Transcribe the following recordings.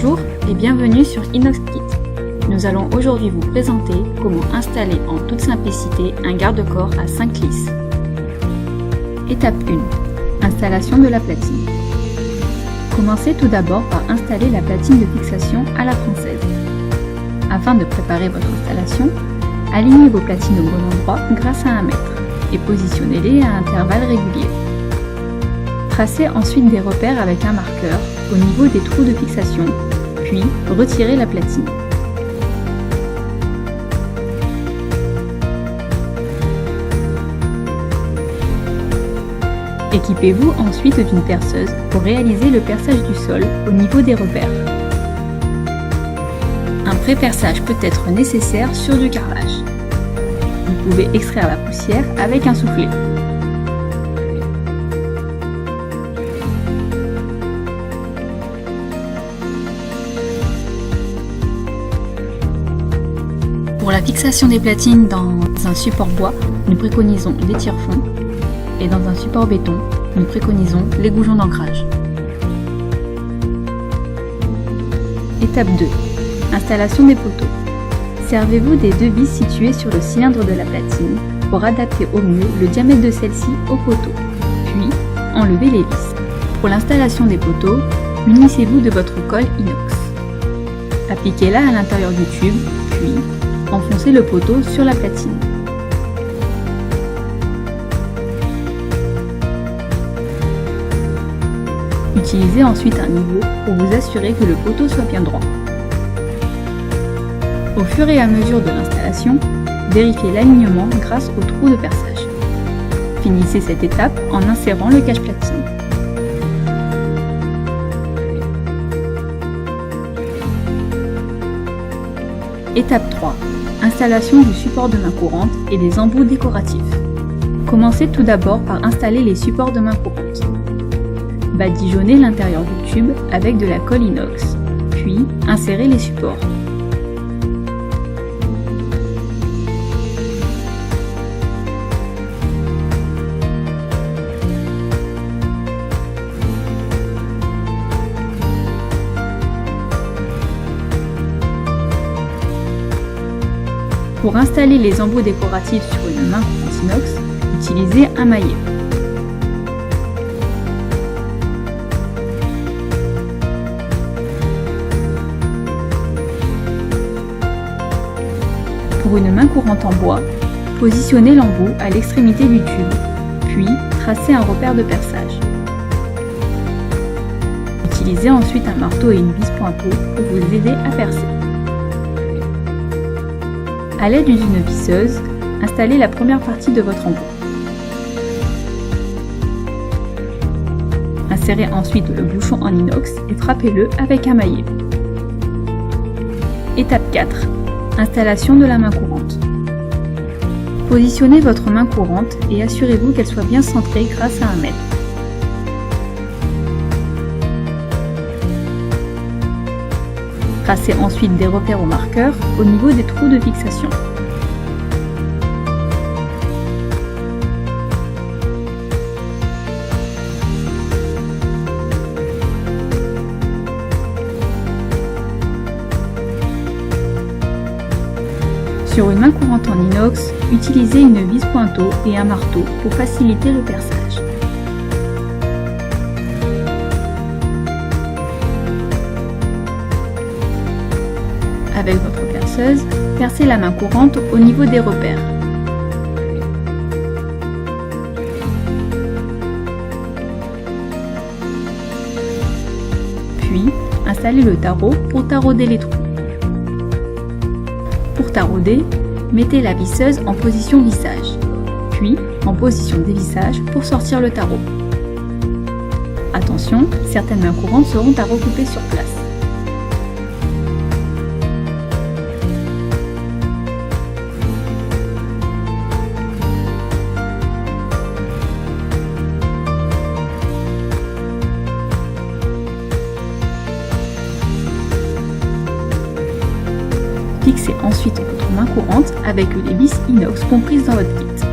Bonjour et bienvenue sur InoxKit. Nous allons aujourd'hui vous présenter comment installer en toute simplicité un garde-corps à 5 lisses. Étape 1. Installation de la platine. Commencez tout d'abord par installer la platine de fixation à la française. Afin de préparer votre installation, alignez vos platines au bon endroit grâce à un mètre et positionnez-les à intervalles réguliers. Tracez ensuite des repères avec un marqueur au niveau des trous de fixation, puis retirez la platine. Équipez-vous ensuite d'une perceuse pour réaliser le perçage du sol au niveau des repères. Un pré-perçage peut être nécessaire sur du carrelage. Vous pouvez extraire la poussière avec un soufflet. Pour la fixation des platines dans un support bois, nous préconisons les tire-fonds et dans un support béton, nous préconisons les goujons d'ancrage. Étape 2. Installation des poteaux. Servez-vous des deux vis situées sur le cylindre de la platine pour adapter au mieux le diamètre de celle-ci au poteau, puis enlevez les vis. Pour l'installation des poteaux, munissez-vous de votre colle inox. Appliquez-la à l'intérieur du tube, puis enfoncez le poteau sur la platine. Utilisez ensuite un niveau pour vous assurer que le poteau soit bien droit. Au fur et à mesure de l'installation, vérifiez l'alignement grâce au trou de perçage. Finissez cette étape en insérant le cache-platine. Étape 3. Installation du support de main courante et des embouts décoratifs. Commencez tout d'abord par installer les supports de main courante. Badigeonnez l'intérieur du tube avec de la colle inox, puis insérez les supports. Pour installer les embouts décoratifs sur une main courante inox, utilisez un maillet. Pour une main courante en bois, positionnez l'embout à l'extrémité du tube, puis tracez un repère de perçage. Utilisez ensuite un marteau et une vis pointeau pour vous aider à percer. À l'aide d'une visseuse, installez la première partie de votre embout. Insérez ensuite le bouchon en inox et frappez-le avec un maillet. Étape 4. Installation de la main courante. Positionnez votre main courante et assurez-vous qu'elle soit bien centrée grâce à un mètre. Tracez ensuite des repères au marqueur au niveau des trous de fixation. Sur une main courante en inox, utilisez une vis pointeau et un marteau pour faciliter le perçage. Avec votre perceuse, percez la main courante au niveau des repères. Puis, installez le tarot pour tarauder les trous. Pour tarauder, mettez la visseuse en position vissage, puis en position dévissage pour sortir le tarot. Attention, certaines mains courantes seront à recouper sur place. Fixez ensuite votre main courante avec les vis inox comprises dans votre kit.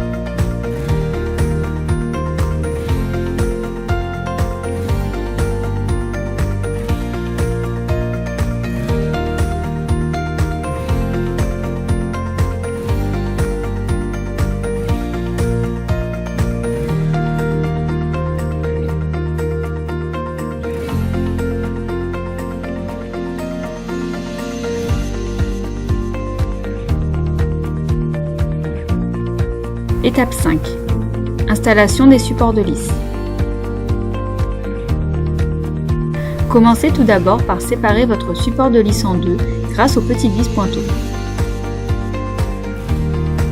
Étape 5. Installation des supports de lisse. Commencez tout d'abord par séparer votre support de lisse en deux grâce aux petits vis pointeaux.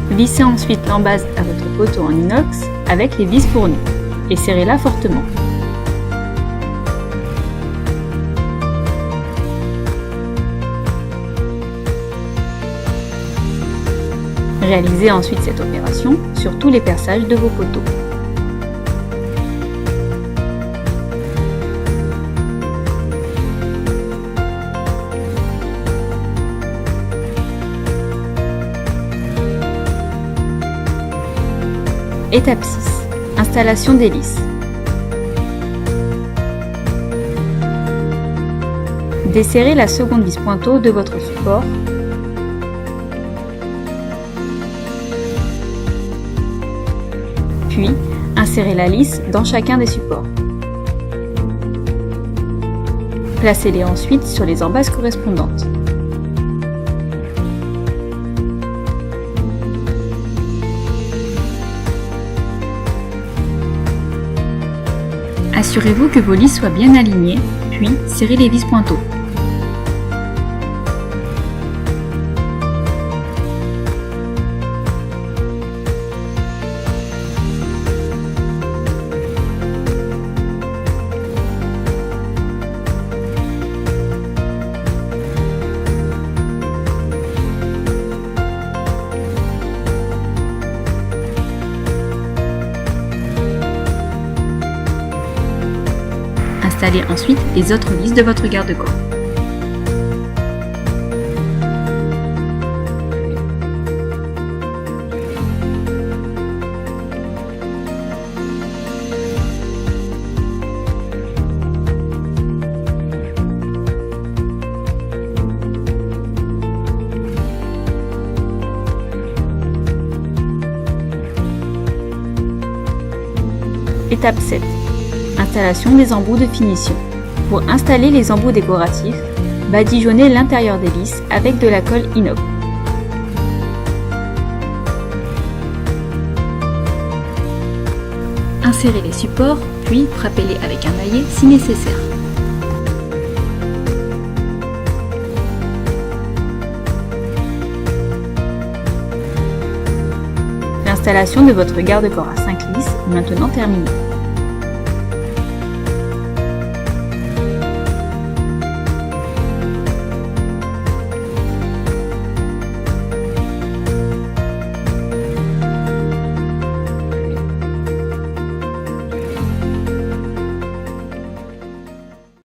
Vissez ensuite l'embase à votre poteau en inox avec les vis fournies et serrez-la fortement. Réalisez ensuite cette opération sur tous les perçages de vos poteaux. Étape 6. Installation des lisses. Desserrez la seconde vis pointeau de votre support. Puis, insérez la lisse dans chacun des supports. Placez-les ensuite sur les embases correspondantes. Assurez-vous que vos lisses soient bien alignées, puis serrez les vis pointeaux. Installez ensuite les autres lisses de votre garde-corps. Étape 7. Installation des embouts de finition. Pour installer les embouts décoratifs, badigeonnez l'intérieur des lisses avec de la colle inox. Insérez les supports, puis frappez-les avec un maillet si nécessaire. L'installation de votre garde-corps à 5 lisses est maintenant terminée.